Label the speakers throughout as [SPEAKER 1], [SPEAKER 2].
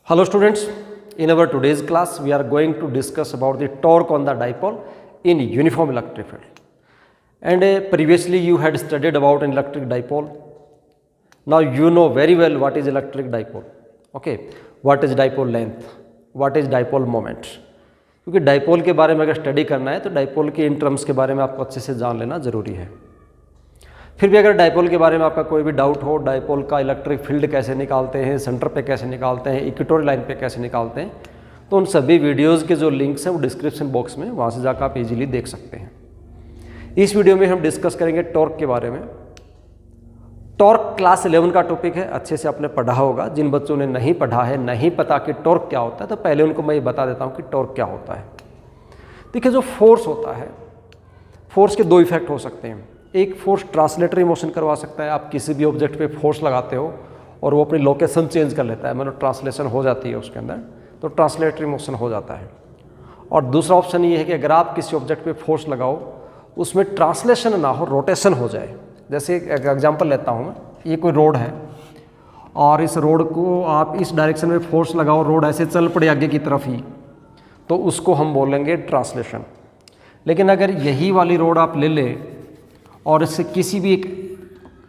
[SPEAKER 1] Hello students, in our today's class we are going to discuss about the torque on the dipole in uniform electric field. And previously you had studied about an electric dipole. Now you know very well what is electric dipole. Okay, what is dipole length, what is dipole moment. क्योंकि dipole के बारे में अगर study करना है तो dipole के in terms के बारे में आपको अच्छे से जान लेना ज़रूरी है। फिर भी अगर डाइपोल के बारे में आपका कोई भी डाउट हो, डाइपोल का इलेक्ट्रिक फील्ड कैसे निकालते हैं, सेंटर पे कैसे निकालते हैं, इक्वेटोरियल लाइन पे कैसे निकालते हैं, तो उन सभी वीडियोस के जो लिंक्स हैं वो डिस्क्रिप्शन बॉक्स में, वहाँ से जाकर आप इजीली देख सकते हैं। इस वीडियो में हम डिस्कस करेंगे टॉर्क के बारे में। टॉर्क क्लास 11 का टॉपिक है, अच्छे से आपने पढ़ा होगा। जिन बच्चों ने नहीं पढ़ा है, नहीं पता कि टॉर्क क्या होता है, तो पहले उनको मैं ये बता देता हूँ कि टॉर्क क्या होता है। देखिए, जो फोर्स होता है, फोर्स के दो इफेक्ट हो सकते हैं। एक फोर्स ट्रांसलेटरी मोशन करवा सकता है। आप किसी भी ऑब्जेक्ट पे फोर्स लगाते हो और वो अपनी लोकेशन चेंज कर लेता है, मतलब ट्रांसलेशन हो जाती है उसके अंदर, तो ट्रांसलेटरी मोशन हो जाता है। और दूसरा ऑप्शन ये है कि अगर आप किसी ऑब्जेक्ट पे फोर्स लगाओ, उसमें ट्रांसलेशन ना हो, रोटेशन हो जाए। जैसे एक एग्जांपल लेता हूँ मैं, ये कोई रोड है और इस रोड को आप इस डायरेक्शन में फोर्स लगाओ, रोड ऐसे चल पड़े आगे की तरफ ही, तो उसको हम बोलेंगे ट्रांसलेशन। लेकिन अगर यही वाली रोड आप ले लें और इससे किसी भी एक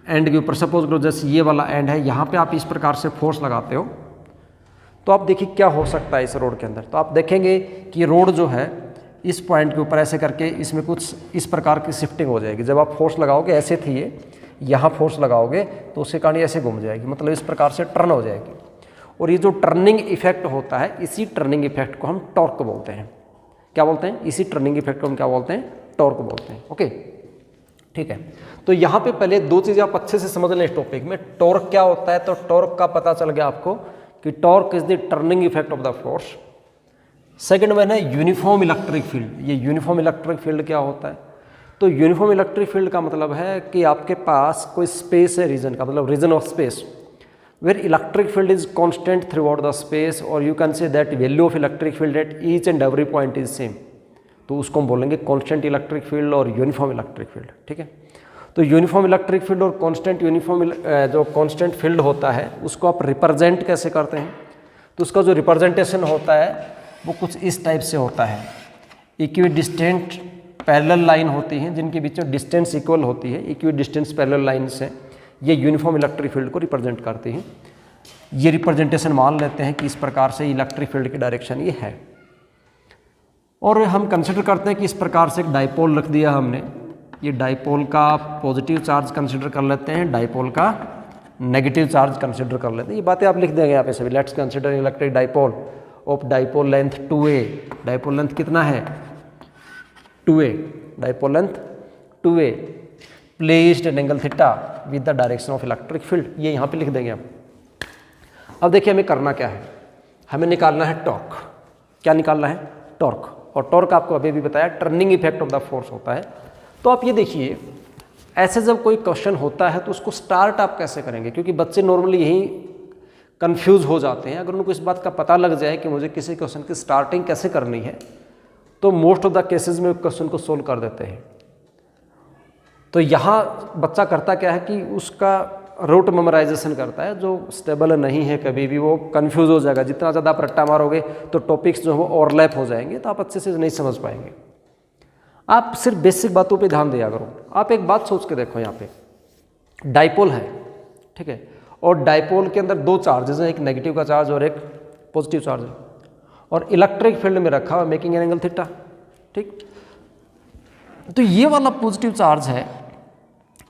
[SPEAKER 1] एंड के ऊपर, सपोज करो जैसे ये वाला एंड है, यहाँ पे आप इस प्रकार से फोर्स लगाते हो, तो आप देखिए क्या हो सकता है इस रोड के अंदर। तो आप देखेंगे कि रोड जो है इस पॉइंट के ऊपर ऐसे करके इसमें कुछ इस प्रकार की शिफ्टिंग हो जाएगी। जब आप फोर्स लगाओगे, ऐसे थी ये, यहाँ फोर्स लगाओगे तो उसके कारण ऐसे घूम जाएगी, मतलब इस प्रकार से टर्न हो जाएगी। और ये जो टर्निंग इफेक्ट होता है, इसी टर्निंग इफेक्ट को हम टॉर्क बोलते हैं। क्या बोलते हैं? इसी टर्निंग इफेक्ट को हम क्या बोलते हैं? टॉर्क बोलते हैं। ओके, ठीक है। तो यहाँ पे पहले दो चीज़ें आप अच्छे से समझ लें इस टॉपिक में। टॉर्क क्या होता है, तो टॉर्क का पता चल गया आपको कि torque is the turning effect of the force. Second one है यूनिफॉर्म इलेक्ट्रिक फील्ड। ये यूनिफॉर्म इलेक्ट्रिक फील्ड क्या होता है? तो यूनिफॉर्म इलेक्ट्रिक फील्ड का मतलब है कि आपके पास कोई स्पेस है, रीजन का मतलब region of space, where electric field is constant throughout the space, और you can say that value of electric field at each and every point is same. तो उसको हम बोलेंगे कॉन्स्टेंट इलेक्ट्रिक फील्ड और uniform electric field. ठीक है। तो uniform electric field और कांस्टेंट जो कांस्टेंट फील्ड होता है, उसको आप रिप्रेजेंट कैसे करते हैं? तो उसका जो रिप्रेजेंटेशन होता है वो कुछ इस टाइप से होता है। इक्विडिस्टेंट पैरेलल लाइन होती हैं जिनके बीच में डिस्टेंस इक्वल होती है, इक्विडिस्टेंस पैरेलल लाइन से ये यूनिफॉर्म इलेक्ट्रिक फील्ड को रिप्रेजेंट करती हैं। ये रिप्रेजेंटेशन मान लेते हैं कि इस प्रकार से इलेक्ट्रिक फील्ड की डायरेक्शन ये है। और हम कंसिडर करते हैं कि इस प्रकार से एक डाइपोल रख दिया हमने। ये डाइपोल का पॉजिटिव चार्ज कंसिडर कर लेते हैं, डाइपोल का नेगेटिव चार्ज कंसिडर कर लेते हैं। ये बातें आप लिख देंगे यहाँ पे सभी। Let's consider electric dipole of dipole length 2a। Dipole length कितना है? 2a। Dipole length 2a placed at angle theta with the direction of electric field. ये यहाँ पे लिख देंगे हम। अब देखिए हमें करना क्या है, हमें निकालना है टॉर्क। क्या निकालना है? टॉर्क। और टॉर्क आपको अभी भी बताया turning effect of the force होता है। तो आप ये देखिए, ऐसे जब कोई क्वेश्चन होता है तो उसको स्टार्ट आप कैसे करेंगे? क्योंकि बच्चे नॉर्मली यही कंफ्यूज हो जाते हैं। अगर उनको इस बात का पता लग जाए कि मुझे किसी क्वेश्चन की स्टार्टिंग कैसे करनी है, तो मोस्ट ऑफ द केसेस में क्वेश्चन को सोल्व कर देते हैं। तो यहाँ बच्चा करता क्या है कि उसका रूट मेमोराइजेशन करता है, जो स्टेबल नहीं है, कभी भी वो कंफ्यूज हो जाएगा। जितना ज़्यादा आप रट्टा मारोगे तो टॉपिक्स जो है वो ओवरलैप हो जाएंगे, तो आप अच्छे से नहीं समझ पाएंगे। आप सिर्फ बेसिक बातों पे ध्यान दिया करो। आप एक बात सोच के देखो, यहाँ पे डाइपोल है, ठीक है, और डाइपोल के अंदर दो चार्जेस हैं, एक नेगेटिव का चार्ज और एक पॉजिटिव चार्ज है, और इलेक्ट्रिक फील्ड में रखा हुआ मेकिंग एन एंगल थीटा। ठीक, तो ये वाला पॉजिटिव चार्ज है,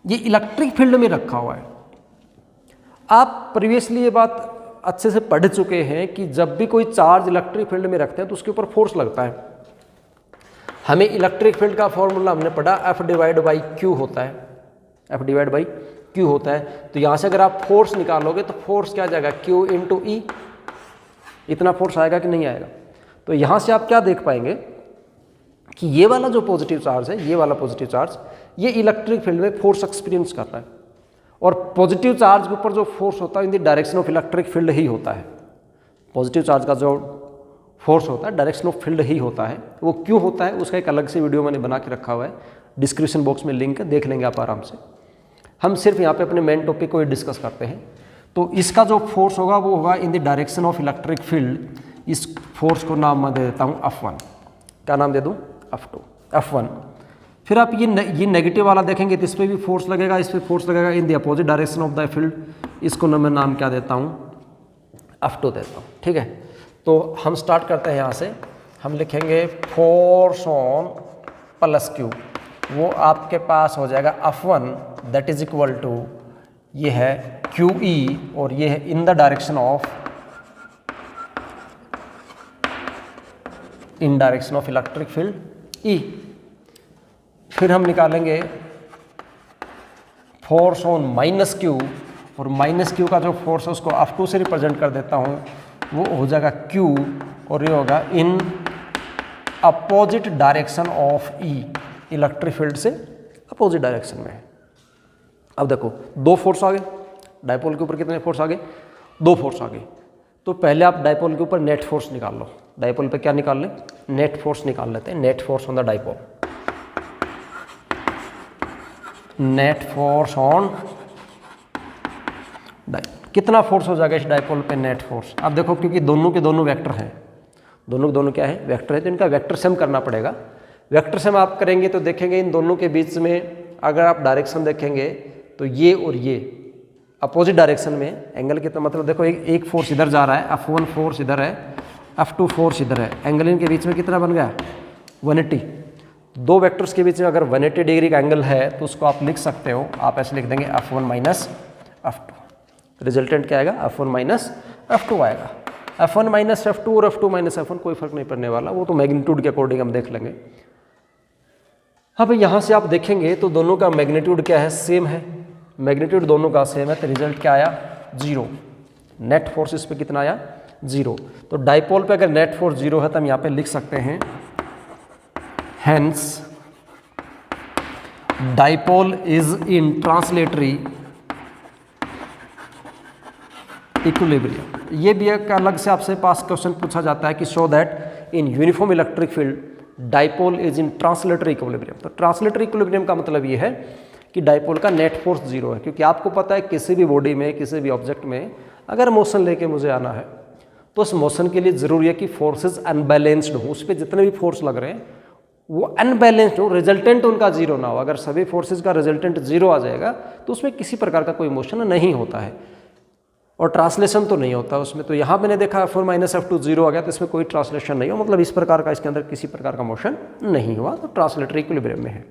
[SPEAKER 1] ये इलेक्ट्रिक फील्ड में रखा हुआ है। आप प्रीवियसली ये बात अच्छे से पढ़ चुके हैं कि जब भी कोई चार्ज इलेक्ट्रिक फील्ड में रखते हैं तो उसके ऊपर फोर्स लगता है। हमें इलेक्ट्रिक फील्ड का फॉर्मूला हमने पढ़ा, F/Q होता है, F/Q होता है। तो यहाँ से अगर आप फोर्स निकालोगे तो फोर्स क्या आ जाएगा? Q × E। इतना फोर्स आएगा कि नहीं आएगा? तो यहाँ से आप क्या देख पाएंगे कि ये वाला जो पॉजिटिव चार्ज है, ये वाला पॉजिटिव चार्ज, ये इलेक्ट्रिक फील्ड में फोर्स एक्सपीरियंस कर रहा है। और पॉजिटिव चार्ज के ऊपर जो फोर्स होता है in the direction of electric field ही होता है। पॉजिटिव चार्ज का जो फोर्स होता है डायरेक्शन ऑफ फील्ड ही होता है। वो क्यों होता है उसका एक अलग से वीडियो मैंने बना के रखा हुआ है, डिस्क्रिप्शन बॉक्स में लिंक है, देख लेंगे आप आराम से। हम सिर्फ यहाँ पे अपने मेन टॉपिक को ही डिस्कस करते हैं। तो इसका जो फोर्स होगा वो होगा इन the direction of electric field. इस फोर्स को नाम मैं दे देता हूँ F1। क्या नाम दे दूँ? F1। फिर आप ये नेगेटिव वाला देखेंगे तो इस पर भी फोर्स लगेगा, इस पर फोर्स लगेगा in the opposite direction of the field. इसको मैं नाम क्या देता हूँ? F2 देता हूँ। ठीक है, तो हम स्टार्ट करते हैं यहाँ से। हम लिखेंगे फोर्स ऑन प्लस क्यू, वो आपके पास हो जाएगा F1 that is equal to ये है QE और ये है in the direction of electric field E। फिर हम निकालेंगे फोर्स ऑन माइनस क्यू, और माइनस क्यू का जो फोर्स है उसको F2 से रिप्रेजेंट कर देता हूँ, वो हो जाएगा Q और ये होगा इन opposite direction of E, electric field से अपोजिट डायरेक्शन में है। अब देखो दो फोर्स आ गए, डायपोल के ऊपर कितने फोर्स आ गए? 2 फोर्स आ गए। तो पहले आप डायपोल के ऊपर नेट फोर्स निकाल लो। डायपोल पे क्या निकाल लें? नेट फोर्स निकाल लेते हैं। Net force on the dipole, net force on कितना फोर्स हो जाएगा इस डायपोल पे? Net force. अब देखो क्योंकि दोनों के दोनों वेक्टर हैं, दोनों के दोनों क्या है? वेक्टर है, तो इनका वेक्टर सम करना पड़ेगा। वेक्टर सम आप करेंगे तो देखेंगे इन दोनों के बीच में अगर आप डायरेक्शन देखेंगे तो ये और ये अपोजिट डायरेक्शन में एंगल कितना, मतलब देखो एक फोर्स इधर जा रहा है, F1 फोर्स इधर है, F2 फोर्स इधर है, एंगल इनके बीच में कितना बन गया? 180। दो वेक्टर्स के बीच में अगर 180 डिग्री का एंगल है तो उसको आप लिख सकते हो, आप ऐसे लिख देंगे F1 माइनस F2। रिजल्टेंट क्या आएगा? F1 माइनस F2 आएगा। F1 माइनस F2 और F2 माइनस F1 कोई फर्क नहीं पड़ने वाला, वो तो मैग्नीट्यूड के अकॉर्डिंग हम देख लेंगे। अब यहाँ से आप देखेंगे तो दोनों का मैग्नीट्यूड क्या है? सेम है, मैग्नीट्यूड दोनों का सेम है, तो रिजल्ट क्या आया? 0। नेट फोर्स इस पे कितना आया? 0। तो डायपोल पे अगर नेट फोर्स 0 है तो हम यहाँ पे लिख सकते हैं hence dipole is in translatory equilibrium. ये भी एक अलग से आपसे पास क्वेश्चन पूछा जाता है कि show that in uniform electric field dipole is in translatory equilibrium. तो ट्रांसलेटरी इक्विलिब्रियम का मतलब ये है कि डायपोल का नेट फोर्स 0 है, क्योंकि आपको पता है किसी भी बॉडी में, किसी भी ऑब्जेक्ट में अगर मोशन लेके मुझे आना है तो उस मोशन के लिए ज़रूरी है कि फोर्सेस अनबैलेंस्ड हो, उस पर जितने भी फोर्स लग रहे हैं वो अनबैलेंस्ड हो, रिजल्टेंट उनका 0 ना हो। अगर सभी फोर्सेस का रिजल्टेंट 0 आ जाएगा तो उसमें किसी प्रकार का कोई मोशन नहीं होता है और ट्रांसलेशन तो नहीं होता उसमें। तो यहाँ मैंने देखा F1 माइनस F2 0 आ गया, तो इसमें कोई ट्रांसलेशन नहीं हो, मतलब इस प्रकार का इसके अंदर किसी प्रकार का मोशन नहीं हुआ, तो ट्रांसलेटरी इक्विलिब्रियम में है।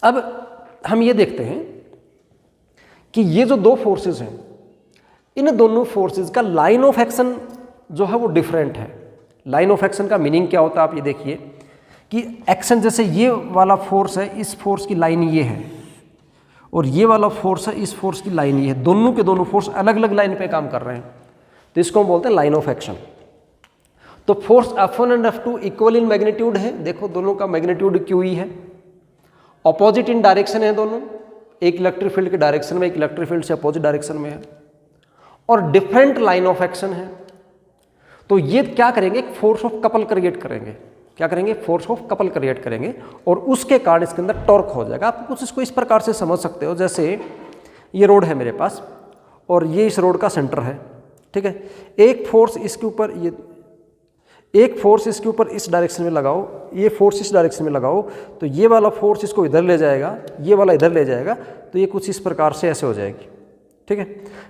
[SPEAKER 1] अब हम ये देखते हैं कि ये जो दो फोर्सेस हैं, इन दोनों फोर्सेस का लाइन ऑफ एक्शन जो है वो डिफरेंट है। लाइन ऑफ एक्शन का मीनिंग क्या होता है? आप ये देखिए कि एक्शन, जैसे ये वाला फोर्स है, इस फोर्स की लाइन ये है, और ये वाला फोर्स है, इस फोर्स की लाइन ये है। दोनों के दोनों फोर्स अलग अलग लाइन पे काम कर रहे हैं, तो इसको हम बोलते हैं लाइन ऑफ एक्शन। तो force F1 and F2 equal in magnitude है। देखो दोनों का मैग्नीट्यूड QE है, ऑपोजिट इन डायरेक्शन है दोनों, एक इलेक्ट्रिक फील्ड के डायरेक्शन में, एक इलेक्ट्रिक फील्ड से अपोजिट डायरेक्शन में है, और डिफरेंट लाइन ऑफ एक्शन है। तो ये क्या करेंगे? एक फोर्स ऑफ कपल क्रिएट करेंगे। क्या करेंगे? फोर्स ऑफ कपल क्रिएट करेंगे, और उसके कारण इसके अंदर टॉर्क हो जाएगा। आप कुछ इसको इस प्रकार से समझ सकते हो, जैसे ये रोड है मेरे पास और ये इस रोड का सेंटर है, ठीक है। एक फोर्स इसके ऊपर, ये एक फोर्स इसके ऊपर इस डायरेक्शन में लगाओ, ये फोर्स इस डायरेक्शन में लगाओ, तो ये वाला फोर्स इसको इधर ले जाएगा, ये वाला इधर ले जाएगा, तो ये कुछ इस प्रकार से ऐसे हो जाएगी, ठीक है।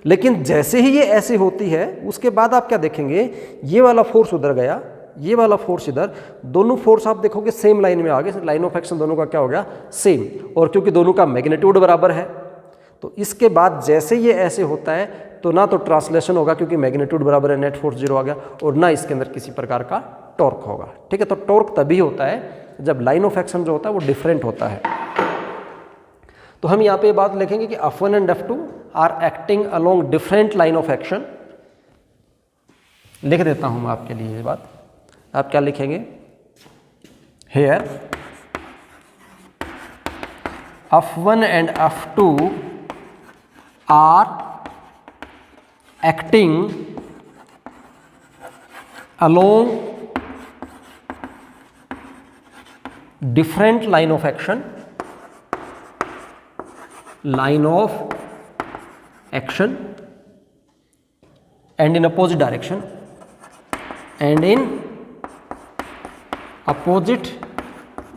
[SPEAKER 1] लेकिन जैसे ही ये ऐसे होती है उसके बाद आप क्या देखेंगे? ये वाला फोर्स उधर गया, ये वाला फोर्स इधर, दोनों फोर्स आप देखोगे सेम लाइन में आ गए, लाइन ऑफ एक्शन दोनों का क्या हो गया? सेम। और क्योंकि दोनों का मैग्नीट्यूड बराबर है तो इसके बाद जैसे ये ऐसे होता है तो ना तो ट्रांसलेशन होगा क्योंकि मैग्नीट्यूड बराबर है, नेट फोर्स 0 आ गया, और ना इसके अंदर किसी प्रकार का टॉर्क होगा, ठीक है। तो टॉर्क तभी होता है जब लाइन ऑफ एक्शन जो होता है वो डिफरेंट होता है। तो हम यहाँ पे बात लिखेंगे कि F1 and F2 are acting along different line of action. लिख देता हूँ मैं आपके लिए ये बात। आप क्या लिखेंगे? Here F1 and F2 are acting along different line of action and in opposite direction, and in opposite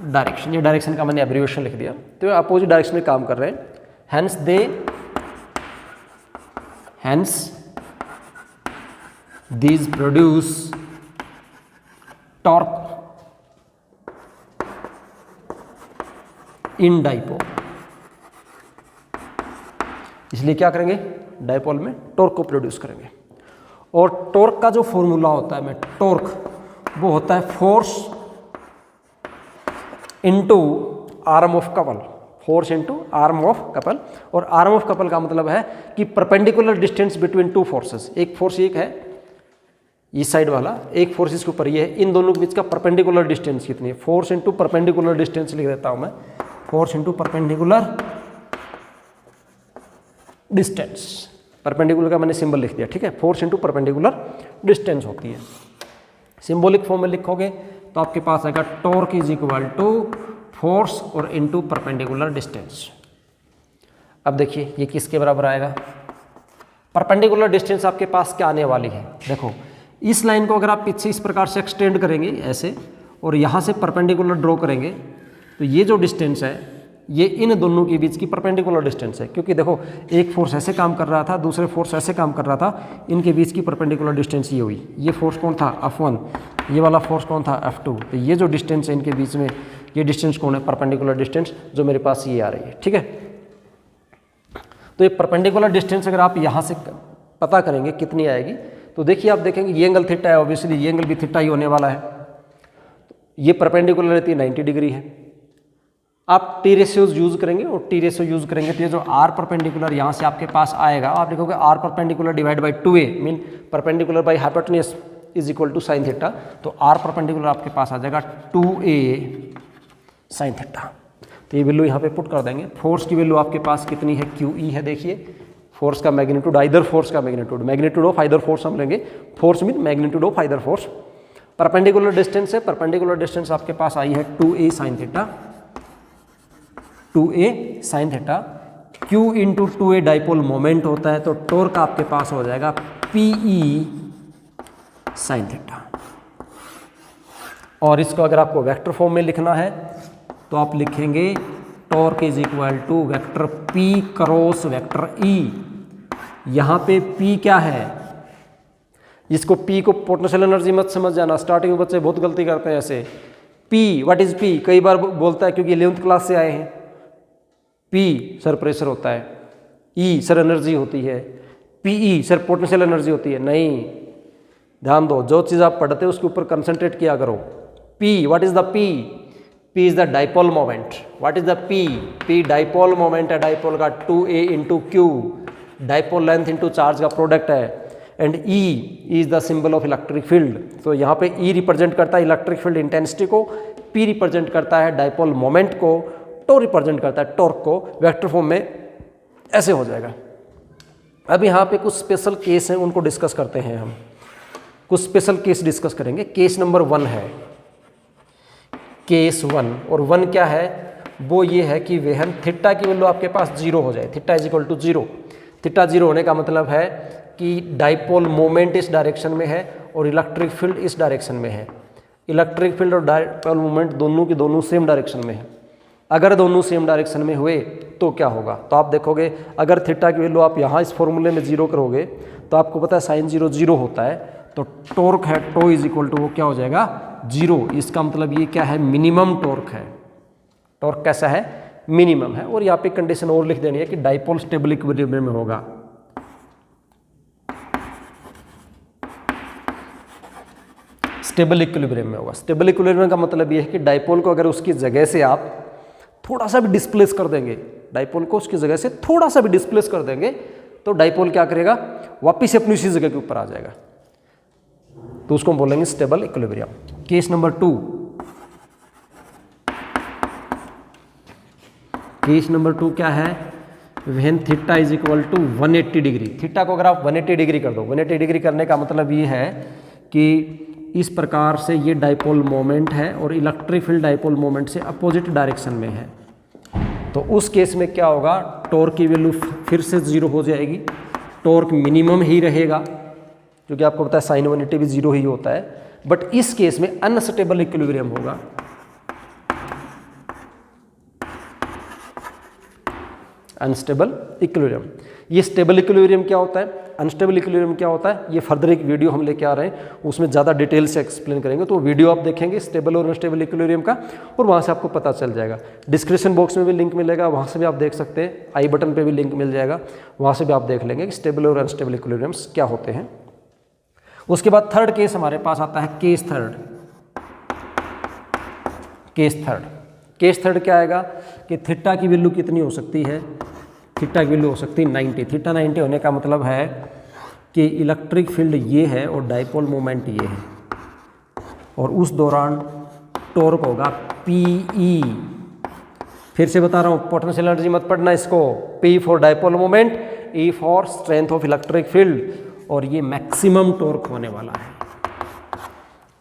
[SPEAKER 1] direction, ये डायरेक्शन का मैंने एब्रिविएशन लिख दिया, तो ये अपोजिट डायरेक्शन में काम कर रहे हैं। hence these produce torque in dipole, इसलिए क्या करेंगे, डाइपोल में टॉर्क को प्रोड्यूस करेंगे। और टॉर्क का जो फॉर्मूला होता है, टॉर्क वो होता है force into arm of couple, force into arm of couple. और आर्म ऑफ कपल का मतलब है कि perpendicular distance between two forces, एक फोर्स एक है इस साइड वाला, एक फोर्स इसके ऊपर ये है, इन दोनों के बीच का परपेंडिकुलर डिस्टेंस कितनी है, फोर्स इनटू परपेंडिकुलर डिस्टेंस लिख देता हूं मैं, force into perpendicular distance, perpendicular का मैंने सिंबल लिख दिया, ठीक है, फोर्स इनटू परपेंडिकुलर डिस्टेंस होती है। सिंबॉलिक फॉर्म में लिखोगे तो आपके पास आएगा torque is equal to force और इनटू परपेंडिकुलर डिस्टेंस। अब देखिए ये किसके बराबर आएगा, परपेंडिकुलर डिस्टेंस आपके पास क्या आने वाली है, देखो इस लाइन को अगर आप पीछे इस प्रकार से एक्सटेंड करेंगे ऐसे और यहाँ से परपेंडिकुलर ड्रॉ करेंगे तो ये जो डिस्टेंस है ये इन दोनों के बीच की परपेंडिकुलर डिस्टेंस है, क्योंकि देखो एक फोर्स ऐसे काम कर रहा था, दूसरे फोर्स ऐसे काम कर रहा था, इनके बीच की परपेंडिकुलर डिस्टेंस ये हुई, ये फोर्स कौन था F1, ये वाला फोर्स कौन था F2, तो ये जो डिस्टेंस है इनके बीच में, ये डिस्टेंस कौन है, परपेंडिकुलर डिस्टेंस, जो मेरे पास ये आ रही है, ठीक है। तो ये परपेंडिकुलर डिस्टेंस अगर आप यहाँ से पता करेंगे कितनी आएगी, तो देखिए आप देखेंगे ये एंगल थीटा है, ऑब्वियसली ये एंगल भी थीटा ही होने वाला है, ये परपेंडिकुलर रहती है 90 डिग्री है। आप टी रेशियोज यूज करेंगे और टी रेशियो यूज करेंगे तो ये जो आर परपेंडिकुलर यहाँ से आपके पास आएगा, आप लिखोगे r perpendicular divide by 2a mean perpendicular by hypotenuse is equal to sine theta, तो आर परपेंडिकुलर आपके पास आ जाएगा 2a साइन थीटा। तो ये वैल्यू यहाँ पे पुट कर देंगे। फोर्स की वैल्यू आपके पास कितनी है, QE है, देखिए फोर्स का मैग्नीट्यूड, आइदर फोर्स का magnitude, magnitude of either force हम लेंगे, force mean magnitude of either force. Perpendicular distance है, परपेंडिकुलर डिस्टेंस आपके पास आई है 2a sine theta, 2a sine theta. Q into 2a dipole moment होता है, तो टॉर्क आपके पास हो जाएगा PE साइन थीटा। और इसको अगर आपको वेक्टर फॉर्म में लिखना है तो आप लिखेंगे torque is equal to vector P cross vector E। यहाँ पे P क्या है, इसको P को पोटेंशियल एनर्जी मत समझ जाना, स्टार्टिंग में बच्चे बहुत गलती करते हैं ऐसे। P व्हाट इज P कई बार बोलता है क्योंकि 11th क्लास से आए हैं। P सर प्रेशर होता है, E सर एनर्जी होती है, PE सर पोटेंशियल एनर्जी होती है। नहीं, ध्यान दो, जो चीज़ आप पढ़ते हो उसके ऊपर कंसंट्रेट किया करो। P what is the P, P is the dipole moment. What is the P, P dipole moment है, डाइपोल का 2a into Q, dipole length into charge का प्रोडक्ट है। And E is the symbol of electric field, तो यहाँ पे E represent करता है electric field intensity को, P रिप्रेजेंट करता है डाइपोल मोमेंट को, टो रिप्रेजेंट करता है टॉर्क को। वेक्टर फॉर्म में ऐसे हो जाएगा। अब यहाँ पे कुछ स्पेशल केस हैं, उनको डिस्कस करते हैं हम। कुछ स्पेशल केस डिस्कस करेंगे। केस नंबर 1 है, केस 1, और 1 क्या है, वो ये है कि वेहन थीटा की वैल्यू आपके पास 0 हो जाए, theta is equal to 0। Theta 0 होने का मतलब है कि डाइपोल मोमेंट इस डायरेक्शन में है और इलेक्ट्रिक फील्ड इस डायरेक्शन में है। इलेक्ट्रिक फील्ड और डाइपोल मोमेंट दोनों की दोनों सेम डायरेक्शन में है। अगर दोनों सेम डायरेक्शन में हुए तो क्या होगा, तो आप देखोगे अगर थीटा की वैल्यू आप यहाँ इस फॉर्मूले में 0 करोगे तो आपको पता है साइन 0 0 होता है, तो टॉर्क है टो इज इक्वल टू वो क्या हो जाएगा 0। इसका मतलब ये क्या है, मिनिमम टॉर्क है। टॉर्क कैसा है, मिनिमम है। और यहाँ पे कंडीशन और लिख देनी है कि डाइपोल स्टेबल इक्विलिब्रियम में होगा। स्टेबल इक्विलिब्रियम में होगा। स्टेबल इक्विलिब्रियम का मतलब ये है कि डाइपोल को अगर उसकी जगह से आप थोड़ा सा भी डिस्प्लेस कर देंगे, डाइपोल को उसकी जगह से थोड़ा सा भी डिस्प्लेस कर देंगे तो डाइपोल क्या करेगा, वापिस अपनी उसी जगह के ऊपर आ जाएगा, तो उसको हम बोलेंगे stable equilibrium. Case number 2, case number 2 क्या है, when theta is equal to 180 degree. Theta को अगर आप 180 डिग्री कर दो, 180 डिग्री करने का मतलब ये है कि इस प्रकार से ये डाइपोल मोमेंट है और इलेक्ट्रिक फील्ड डाइपोल मोमेंट से अपोजिट डायरेक्शन में है, तो उस केस में क्या होगा, टॉर्क की वैल्यू फिर से 0 हो जाएगी, टॉर्क मिनिमम ही रहेगा। क्योंकि आपको पता है साइन यूनिटी भी 0 ही होता है, बट इस केस में अनस्टेबल इक्विलिब्रियम होगा। Unstable equilibrium. ये स्टेबल इक्विलिब्रियम क्या होता है, अनस्टेबल इक्विलिब्रियम क्या होता है, ये फर्दर एक वीडियो हम लेके आ रहे हैं, उसमें ज़्यादा डिटेल से एक्सप्लेन करेंगे। तो वीडियो आप देखेंगे स्टेबल और अनस्टेबल इक्विलिब्रियम का, और वहाँ से आपको पता चल जाएगा। डिस्क्रिप्शन बॉक्स में भी लिंक मिलेगा, वहाँ से भी आप देख सकते हैं। आई बटन पे भी लिंक मिल जाएगा, वहाँ से भी आप देख लेंगे कि स्टेबल और अनस्टेबल इक्विलिब्रियम्स क्या होते हैं। उसके बाद थर्ड केस हमारे पास आता है केस थर्ड। केस थर्ड क्या आएगा कि थीटा की वैल्यू कितनी हो सकती है, थीटा की वैल्यू हो सकती है 90। थीटा 90 होने का मतलब है कि इलेक्ट्रिक फील्ड ये है और डाइपोल मोमेंट ये है, और उस दौरान टॉर्क होगा PE। फिर से बता रहा हूँ, पोटेंशियल एनर्जी मत पढ़ना इसको। P for dipole moment, E for strength of electric field, और ये मैक्सिमम टॉर्क होने वाला है।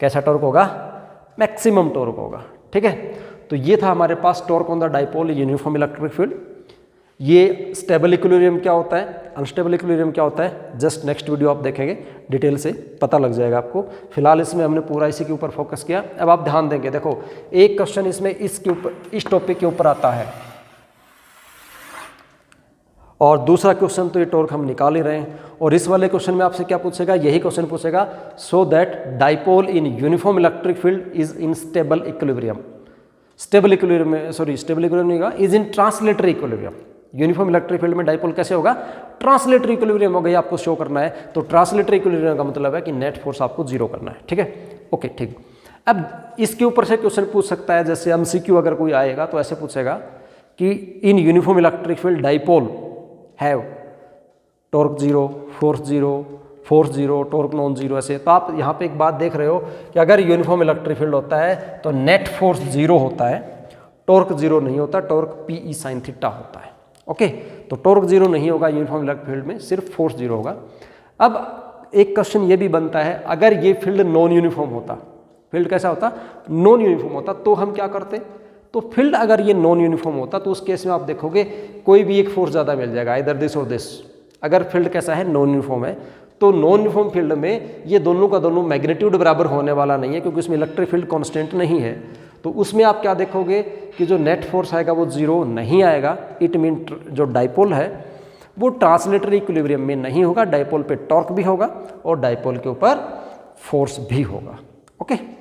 [SPEAKER 1] कैसा टॉर्क होगा, मैक्सिमम टॉर्क होगा, ठीक है। तो ये था हमारे पास torque on the dipole uniform electric field. ये स्टेबल इक्विलिब्रियम क्या होता है, अनस्टेबल इक्विलिब्रियम क्या होता है, जस्ट नेक्स्ट वीडियो आप देखेंगे, डिटेल से पता लग जाएगा आपको। फिलहाल इसमें हमने पूरा इसी के ऊपर फोकस किया। अब आप ध्यान देंगे, देखो एक क्वेश्चन इसमें इसके ऊपर, इस टॉपिक के ऊपर आता है, और दूसरा क्वेश्चन तो ये टॉर्क हम निकाल ही रहे हैं। और इस वाले क्वेश्चन में आपसे क्या पूछेगा, यही क्वेश्चन पूछेगा, so that dipole in uniform electric field is in stable equilibrium. Stable equilibrium, sorry stable equilibrium नहीं होगा, is in translatory equilibrium. Uniform electric field में डाइपोल कैसे होगा, ट्रांसलेटरी इक्विलिब्रियम होगा, ये आपको शो करना है। तो ट्रांसलेटरी इक्विलिब्रियम का मतलब है कि नेट फोर्स आपको 0 करना है, ठीक है। ओके, ठीक। अब इसके ऊपर से क्वेश्चन पूछ सकता है, जैसे MCQ अगर कोई आएगा तो ऐसे पूछेगा कि in uniform electric field dipole have torque 0, force 0, torque non 0, ऐसे। तो आप यहाँ पे एक बात देख रहे हो कि अगर यूनिफॉर्म इलेक्ट्रिक फील्ड होता है तो नेट फोर्स 0 होता है, टॉर्क 0 नहीं होता, टॉर्क PE sin थीटा होता है। ओके, तो टॉर्क 0 नहीं होगा यूनिफॉर्म इलेक्ट्रिक फील्ड में, सिर्फ फोर्स 0 होगा। अब एक क्वेश्चन ये भी बनता है, अगर ये फील्ड नॉन यूनिफॉर्म होता, फील्ड कैसा होता, नॉन यूनिफॉर्म होता, तो हम क्या करते। तो फील्ड अगर ये नॉन यूनिफॉर्म होता तो उस केस में आप देखोगे कोई भी एक फोर्स ज़्यादा मिल जाएगा, इधर दिस और दिस। अगर फील्ड कैसा है, नॉन यूनिफॉर्म है, तो नॉन यूनिफॉर्म फील्ड में ये दोनों का दोनों मैग्नीट्यूड बराबर होने वाला नहीं है, क्योंकि उसमें इलेक्ट्रिक फील्ड कांस्टेंट नहीं है। तो उसमें आप क्या देखोगे कि जो नेट फोर्स आएगा वो 0 नहीं आएगा। इट मीन जो डाइपोल है वो ट्रांसलेटरी इक्विलिब्रियम में नहीं होगा, डाइपोल पे टॉर्क भी होगा और डाइपोल के ऊपर फोर्स भी होगा। ओके।